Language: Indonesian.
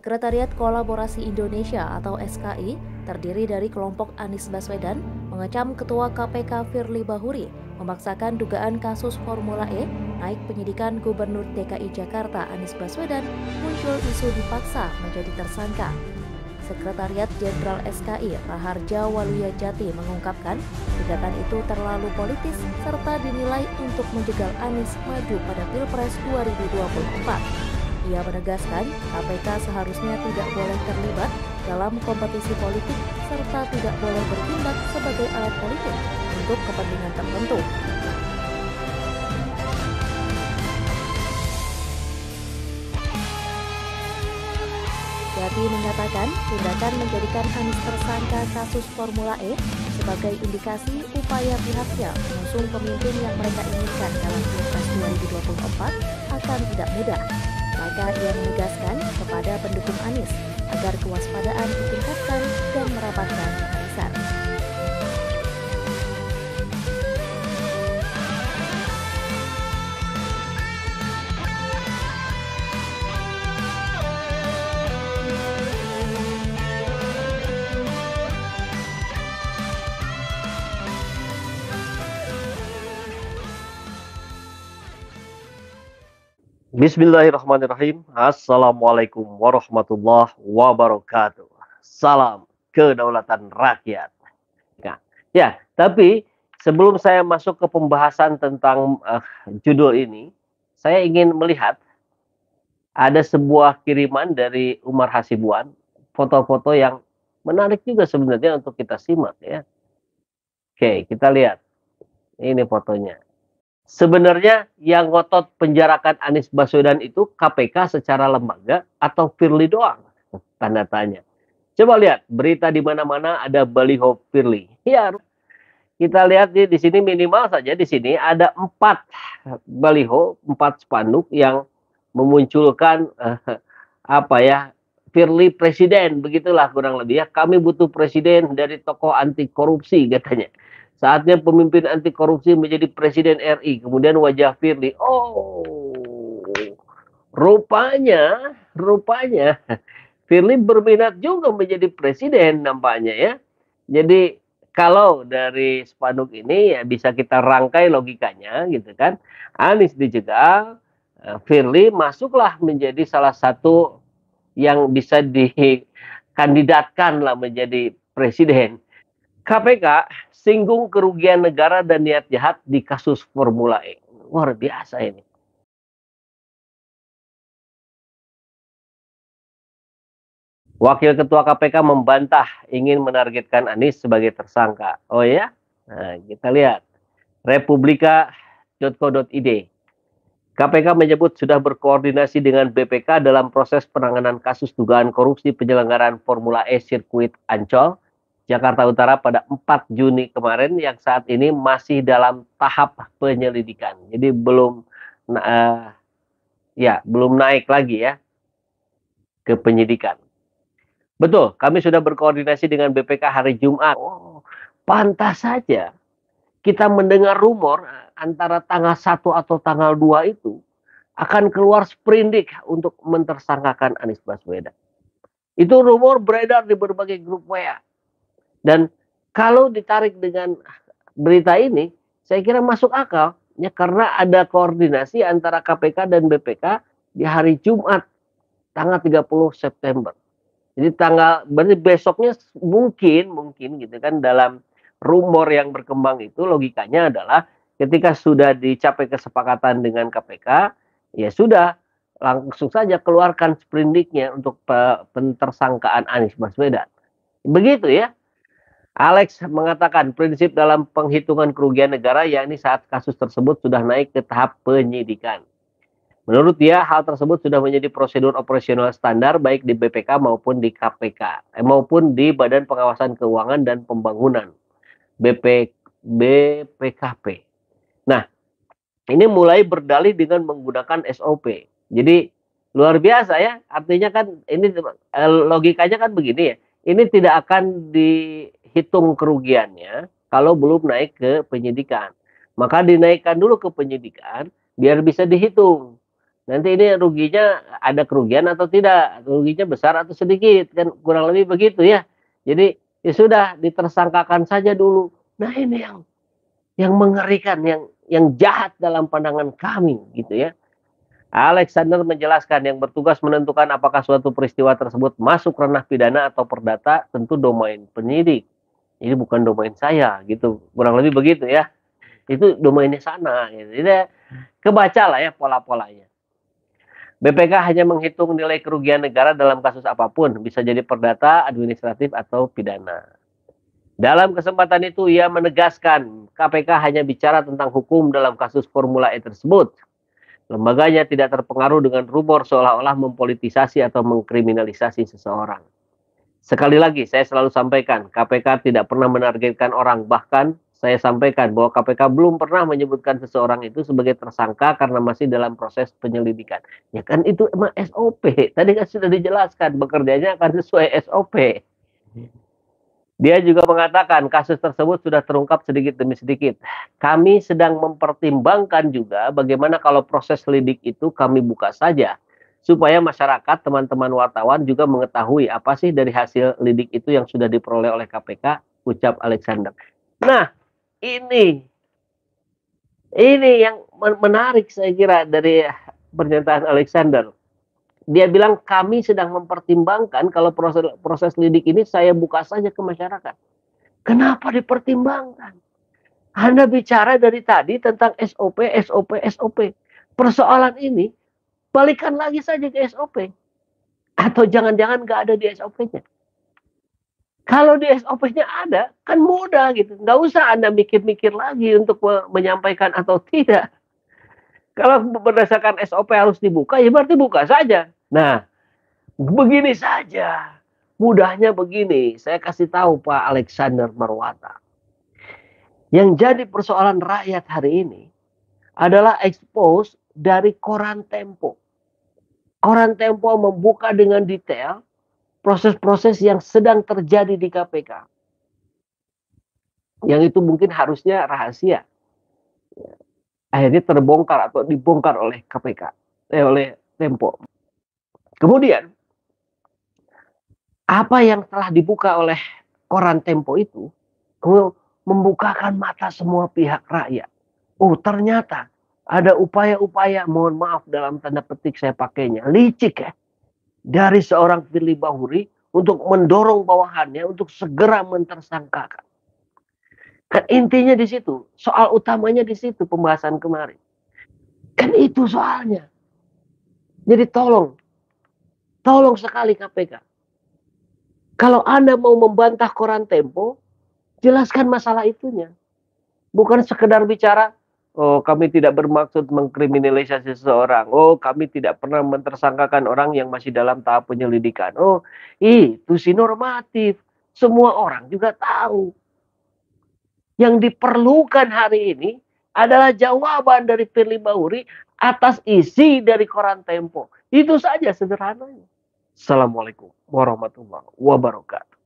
Sekretariat Kolaborasi Indonesia atau SKI terdiri dari kelompok Anies Baswedan mengecam Ketua KPK Firly Bahuri memaksakan dugaan kasus Formula E naik penyidikan Gubernur DKI Jakarta Anies Baswedan muncul isu dipaksa menjadi tersangka. Sekretariat Jenderal SKI Raharja Waluya Jati mengungkapkan tindakan itu terlalu politis serta dinilai untuk menjegal Anies maju pada Pilpres 2024. Ia menegaskan KPK seharusnya tidak boleh terlibat dalam kompetisi politik serta tidak boleh bertindak sebagai alat politik untuk kepentingan tertentu. Jati menyatakan tindakan menjadikan Anies tersangka kasus Formula E sebagai indikasi upaya pihaknya mengusung pemimpin yang mereka inginkan dalam Pilpres 2024 akan tidak mudah. Maka ia menegaskan kepada pendukung Anies agar kewaspadaan ditingkatkan dan merapatkan barisan. Bismillahirrahmanirrahim. Assalamualaikum warahmatullahi wabarakatuh. Salam kedaulatan rakyat. Nah, ya, tapi sebelum saya masuk ke pembahasan tentang judul ini, saya ingin melihat ada sebuah kiriman dari Umar Hasibuan, foto-foto yang menarik juga sebenarnya untuk kita simak ya. Oke, kita lihat. Ini fotonya. Sebenarnya yang ngotot penjarakan Anies Baswedan itu KPK secara lembaga atau Firly doang? Tanda tanya. Coba lihat berita di mana-mana ada baliho Firly. Ya, kita lihat di sini minimal saja di sini ada 4 baliho, 4 spanduk yang memunculkan Firly presiden, begitulah kurang lebih ya. Kami butuh presiden dari tokoh anti korupsi katanya. Saatnya pemimpin anti korupsi menjadi presiden RI. Kemudian wajah Firly. Oh, rupanya Firly berminat juga menjadi presiden nampaknya ya. Jadi kalau dari spanduk ini ya bisa kita rangkai logikanya gitu kan. Anies dijegal, Firly masuklah menjadi salah satu yang bisa dikandidatkan lah menjadi presiden. KPK singgung kerugian negara dan niat jahat di kasus Formula E. Luar biasa ini. Wakil Ketua KPK membantah ingin menargetkan Anies sebagai tersangka. Oh ya? Nah, kita lihat. Republika.co.id. KPK menyebut sudah berkoordinasi dengan BPK dalam proses penanganan kasus dugaan korupsi penyelenggaraan Formula E sirkuit Ancol, Jakarta Utara pada 4 Juni kemarin yang saat ini masih dalam tahap penyelidikan. Jadi belum naik lagi ya ke penyidikan. Betul, kami sudah berkoordinasi dengan BPK hari Jumat. Oh, pantas saja kita mendengar rumor antara tanggal 1 atau tanggal 2 itu akan keluar sprindik untuk mentersangkakan Anies Baswedan. Itu rumor beredar di berbagai grup WA. Dan kalau ditarik dengan berita ini, saya kira masuk akal ya, karena ada koordinasi antara KPK dan BPK di hari Jumat tanggal 30 September. Jadi berarti besoknya mungkin gitu kan, dalam rumor yang berkembang itu logikanya adalah ketika sudah dicapai kesepakatan dengan KPK, ya sudah langsung saja keluarkan sprindiknya untuk pentersangkaan Anies Baswedan. Begitu ya. Alex mengatakan prinsip dalam penghitungan kerugian negara yakni saat kasus tersebut sudah naik ke tahap penyidikan. Menurut dia, hal tersebut sudah menjadi prosedur operasional standar baik di BPK maupun di KPK, maupun di Badan Pengawasan Keuangan dan Pembangunan, BPKP. Nah, ini mulai berdalih dengan menggunakan SOP. Jadi luar biasa ya, artinya kan ini logikanya kan begini ya. Ini tidak akan dihitung kerugiannya kalau belum naik ke penyidikan. Maka dinaikkan dulu ke penyidikan biar bisa dihitung. Nanti ini ruginya ada kerugian atau tidak, ruginya besar atau sedikit, kan kurang lebih begitu ya. Jadi ya sudah ditersangkakan saja dulu. Nah ini yang mengerikan, yang jahat dalam pandangan kami gitu ya. Alexander menjelaskan yang bertugas menentukan apakah suatu peristiwa tersebut masuk ranah pidana atau perdata tentu domain penyidik. Ini bukan domain saya gitu. Kurang lebih begitu ya. Itu domainnya sana gitu. Jadi kebaca lah ya pola-polanya. BPK hanya menghitung nilai kerugian negara dalam kasus apapun, bisa jadi perdata, administratif, atau pidana. Dalam kesempatan itu, ia menegaskan KPK hanya bicara tentang hukum dalam kasus Formula E tersebut. Lembaganya tidak terpengaruh dengan rumor seolah-olah mempolitisasi atau mengkriminalisasi seseorang. Sekali lagi, saya selalu sampaikan, KPK tidak pernah menargetkan orang, bahkan saya sampaikan bahwa KPK belum pernah menyebutkan seseorang itu sebagai tersangka karena masih dalam proses penyelidikan. Ya kan itu emang SOP. Tadi kan sudah dijelaskan, bekerjanya akan sesuai SOP. Dia juga mengatakan kasus tersebut sudah terungkap sedikit demi sedikit. Kami sedang mempertimbangkan juga bagaimana kalau proses lidik itu kami buka saja. Supaya masyarakat, teman-teman wartawan juga mengetahui apa sih dari hasil lidik itu yang sudah diperoleh oleh KPK, ucap Alexander. Nah, ini yang menarik saya kira dari pernyataan Alexander. Dia bilang kami sedang mempertimbangkan kalau proses lidik ini saya buka saja ke masyarakat. Kenapa dipertimbangkan? Anda bicara dari tadi tentang SOP, SOP, SOP. Persoalan ini balikan lagi saja ke SOP. Atau jangan-jangan nggak ada di SOP-nya. Kalau di SOP-nya ada, kan mudah gitu. Nggak usah Anda mikir-mikir lagi untuk menyampaikan atau tidak. Kalau berdasarkan SOP harus dibuka, ya berarti buka saja. Nah, begini saja. Mudahnya begini, saya kasih tahu Pak Alexander Marwata. Yang jadi persoalan rakyat hari ini adalah expose dari Koran Tempo. Koran Tempo membuka dengan detail proses-proses yang sedang terjadi di KPK. Yang itu mungkin harusnya rahasia. Akhirnya terbongkar atau dibongkar oleh KPK, oleh Tempo. Kemudian, apa yang telah dibuka oleh Koran Tempo itu membukakan mata semua pihak rakyat. Oh, ternyata ada upaya-upaya, mohon maaf dalam tanda petik saya pakainya, licik ya, dari seorang Firly Bahuri untuk mendorong bawahannya untuk segera mentersangkakan. Kan intinya di situ, soal utamanya di situ pembahasan kemarin. Kan itu soalnya. Jadi tolong sekali KPK. Kalau Anda mau membantah Koran Tempo, jelaskan masalah itunya. Bukan sekedar bicara, oh kami tidak bermaksud mengkriminalisasi seseorang. Oh kami tidak pernah mentersangkakan orang yang masih dalam tahap penyelidikan. Oh itu sih normatif. Semua orang juga tahu. Yang diperlukan hari ini adalah jawaban dari Firly Bahuri atas isi dari Koran Tempo. Itu saja sederhananya. Assalamualaikum warahmatullahi wabarakatuh.